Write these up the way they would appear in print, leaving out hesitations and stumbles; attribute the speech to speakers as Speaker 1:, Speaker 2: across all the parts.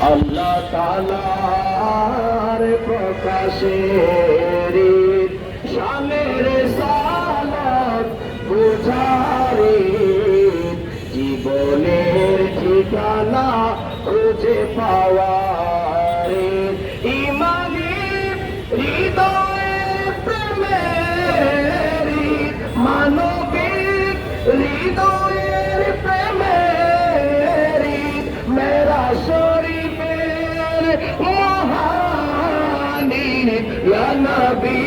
Speaker 1: আল্লাহ তাআলার প্রকাশের শানের সালাত বুঝারে জীবনের ঠিকানা খুঁজে পাওয়ারে ইমানি হৃদয়ে প্রেমের মানবিক হৃদয়ের প্রেমের মেরা শরীফের মহানি ইয়া নবী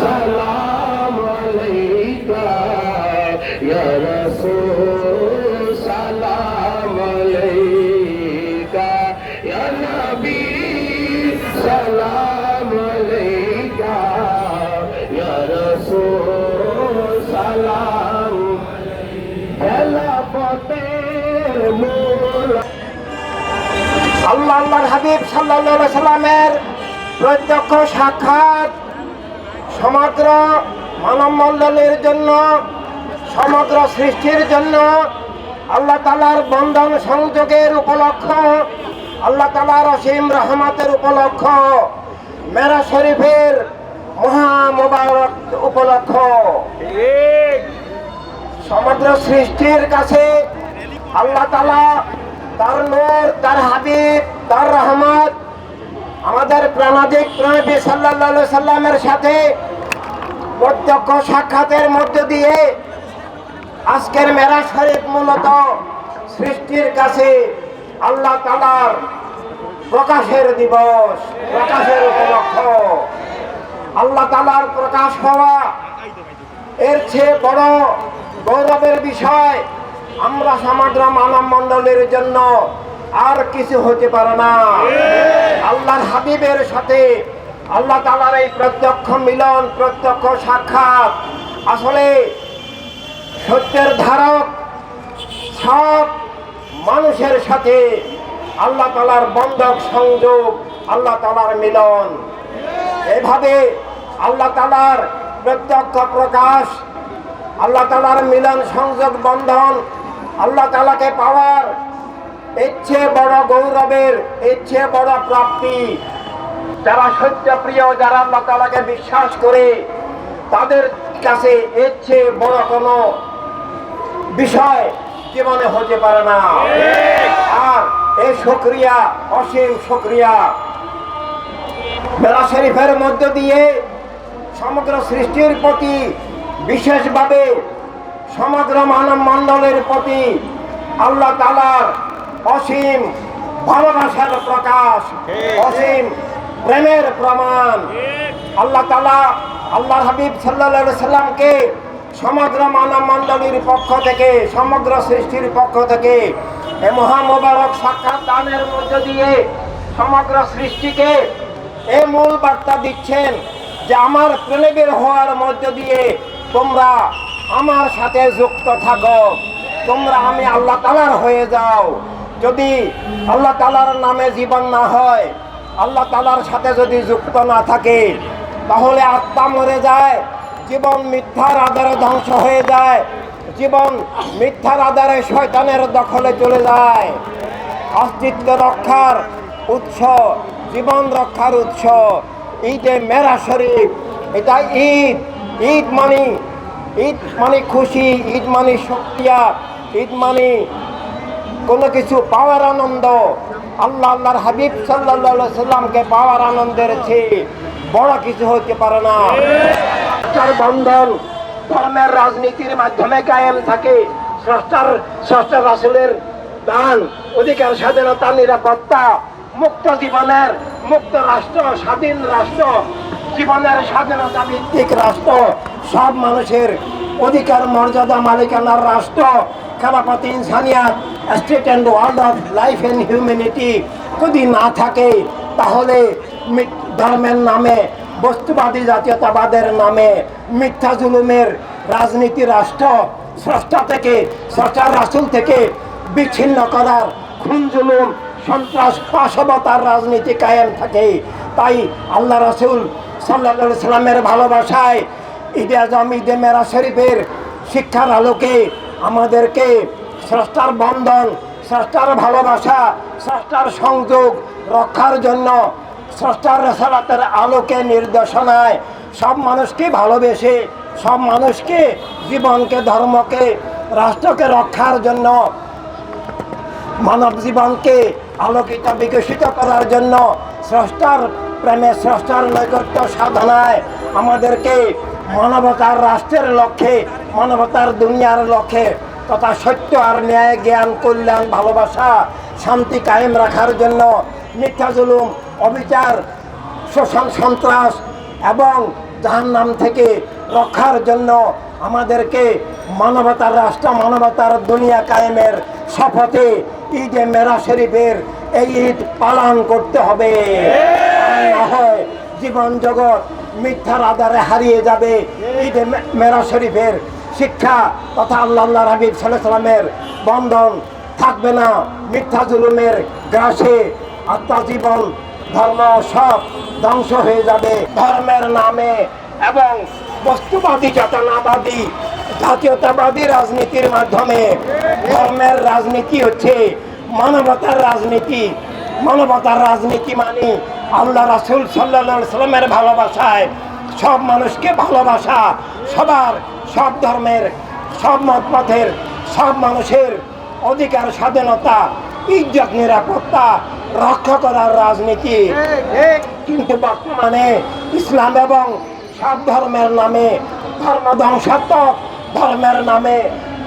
Speaker 1: সালাম আলাইকা ইয়া রাসূল সালাম আলাইকা ইয়া নবী সালাম আলাইকা ইয়া রাসূল সালাম খেলাফতের মূল
Speaker 2: আল্লাহর হাবিব সাল্লাল্লাহু আলাইহি সাল্লামের প্রত্যক্ষ সাক্ষাৎ সমগ্র মানবমণ্ডলীর জন্য, সমগ্র সৃষ্টির জন্য আল্লাহ তাআলার বন্ধন সংযোগের উপলক্ষ, আল্লাহ তাআলার অসীম রহমতের উপলক্ষ, মেরাজ শরীফের মহা মুবারক উপলক্ষ। সমগ্র সৃষ্টির কাছে আল্লাহ তাআলা তার নূর, তার হাবিব, তার রহমত আমাদের প্রাণাধিক নবী সাল্লাল্লাহু আলাইহি সাল্লামের সাথে প্রত্যক্ষ সাক্ষাতের মধ্য দিয়ে আজকের মেরাজ শরীফ মূলত সৃষ্টির কাছে আল্লাহ তাআলার প্রকাশের দিবস, প্রকাশের উপলক্ষ। আল্লাহ তাআলার প্রকাশ হওয়া এর চেয়ে বড় গৌরবের বিষয় আমরা সমগ্র মানব মণ্ডলের জন্য আর কিছু হতে পারে না। আল্লাহর হাবিবের সাথে আল্লাহ তাআলার এই প্রত্যক্ষ মিলন, প্রত্যক্ষ সাক্ষাৎ আসলে সত্যের ধারক সব মানুষের সাথে আল্লাহ তাআলার বন্ধক সংযোগ, আল্লাহ তাআলার মিলন। এভাবে আল্লাহ তাআলার প্রত্যক্ষ প্রকাশ, আল্লাহ তাআলার মিলন সংযোগ বন্ধন, আল্লাহ তাআলাকে পাওয়ার ইচ্ছে বড় গৌরবের, ইচ্ছে বড় প্রাপ্তি। যারা সত্যপ্রিয়, যারা আল্লাহ তাআলাকে বিশ্বাস করে, তাদের কাছে ইচ্ছে বড় কোনো বিষয় জীবনে হতে পারে না। আর এই শুকরিয়া, অসীম শুকরিয়া মেরাজ শরীফের মধ্য দিয়ে সমগ্র সৃষ্টির প্রতি, বিশেষভাবে সমগ্র মানব মণ্ডলের প্রতি আল্লাহ তাআলার অসীম ভালোবাসার প্রকাশ, অসীম প্রেমের প্রমাণ। আল্লাহ তাআলা আল্লাহর হাবিব সাল্লাল্লাহু আলাইহি সাল্লামকে সমগ্র মানব মণ্ডলীর পক্ষ থেকে, সমগ্র সৃষ্টির পক্ষ থেকে এই মহা মুবারক সাক্ষাৎ দানের মধ্য দিয়ে সমগ্র সৃষ্টিকে এই মূল বার্তা দিচ্ছেন যে আমার প্রেমের হওয়ার মধ্য দিয়ে তোমরা আমার সাথে যুক্ত থাকো, তোমরা আমি আল্লাহ তাআলার হয়ে যাও। যদি আল্লাহ তাআলার নামে জীবন না হয়, আল্লাহ তাআলার সাথে যদি যুক্ত না থাকে, তাহলে আত্মা মরে যায়, জীবন মিথ্যার আধারে ধ্বংস হয়ে যায়, জীবন মিথ্যার আধারে শয়তানের দখলে চলে যায়। অস্তিত্ব রক্ষার উৎস, জীবন রক্ষার উৎস ঈদে মেরাজ শরীফ। এটা ঈদ, ঈদ মানে খুশি, ঈদ মানে শুকরিয়া, ঈদ মানে কোনো কিছু পাওয়ার আনন্দ। আল্লাহর হাবিব সাল্লাল্লাহু আলাইহি সাল্লামকে পাওয়ার আনন্দের চেয়ে বড় কিছু হতে পারে না। বন্ধন ধর্মের রাজনীতির মাধ্যমে কায়েম থাকে। স্রষ্টা রাসূলের দান, অধিকার, স্বাধীনতা, নিরাপত্তা, মুক্ত জীবনের, মুক্ত রাষ্ট্র, স্বাধীন রাষ্ট্র, জীবনের স্বাধীনতা ভিত্তিক রাষ্ট্র, সব মানুষের অধিকার, মর্যাদা, মালিকানার রাষ্ট্র, খেলাফত Insaniyat, state and world of life and humanity যদি না থাকে, তাহলে ধর্মের নামে, বস্তুবাদী জাতীয়তাবাদের নামে মিথ্যা জুলুমের রাজনীতি রাষ্ট্র স্রষ্টার রাসূল থেকে বিচ্ছিন্ন করার, খুন জুলুম, সন্ত্রাস, পাশবতার রাজনীতি কায়েম থাকে। তাই আল্লাহ রাসূল সাল্লাল্লাহু আলাইহি সাল্লামের ভালোবাসায় ঈদে আজম, ঈদে মেরাজ শরীফের শিক্ষার আলোকে আমাদেরকে স্রষ্টার বন্ধন, স্রষ্টার ভালোবাসা, স্রষ্টার সংযোগ রক্ষার জন্য, স্রষ্টার রেসালাতের আলোকে নির্দেশনায় সব মানুষকে ভালোবেসে, সব মানুষকে, জীবনকে, ধর্মকে, রাষ্ট্রকে রক্ষার জন্য, মানব জীবনকে আলোকিত বিকশিত করার জন্য, স্রষ্টার প্রেমে, স্রষ্টার নৈকট্য সাধনায় আমাদেরকে মানবতার রাষ্ট্রের লক্ষ্যে, মানবতার দুনিয়ার লক্ষ্যে তথা সত্য আর ন্যায়, জ্ঞান, কল্যাণ, ভালোবাসা, শান্তি কায়েম রাখার জন্য, মিথ্যা, জুলুম, অবিচার, শোষণ, সন্ত্রাস এবং জাহান্নাম থেকে রক্ষার জন্য আমাদেরকে মানবতার রাষ্ট্র, মানবতার দুনিয়া কায়েমের শপথে ঈদে মেরা শরীফের এই ঈদ পালন করতে হবে। আর না হয় জীবন জগৎ মিথ্যার আধারে হারিয়ে যাবে। ঈদে মেরা শরীফের শিক্ষা তথা আল্লাহ হাবিব সাল্লাল্লাহু আলাইহি সাল্লামের বন্ধন থাকবে না। মিথ্যা জুলুমের গ্রাসে আত্মজীবন, ধর্ম সব ধ্বংস হয়ে যাবে। ধর্মের নামে এবং বস্তুবাদী, চেতনাবাদী, জাতীয়তাবাদী রাজনীতির মাধ্যমে ধর্মের রাজনীতি হচ্ছে মানবতার রাজনীতি। মানবতার রাজনীতি মানে আল্লাহ রাসূল সাল্লাল্লাহু আলাইহি সাল্লামের ভালোবাসায় সব মানুষকে ভালোবাসা, সবার, সব ধর্মের, সব মতপথের, সব মানুষের অধিকার, স্বাধীনতা, ইজ্জত, নিরাপত্তা রক্ষা করার রাজনীতি। কিন্তু বর্তমানে ইসলাম এবং সব ধর্মের নামে ধর্ম ধ্বংসাত্মক, ধর্মের নামে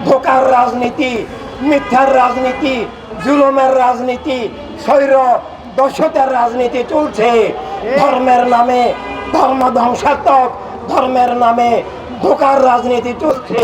Speaker 2: ধোঁকার রাজনীতি, মিথ্যার রাজনীতি, জুলুমের রাজনীতি, স্বৈর দস্যুতার রাজনীতি চলছে। ধর্মের নামে ধর্ম ধ্বংসাত্মক, ধর্মের নামে ধোঁকার রাজনীতি চলছে।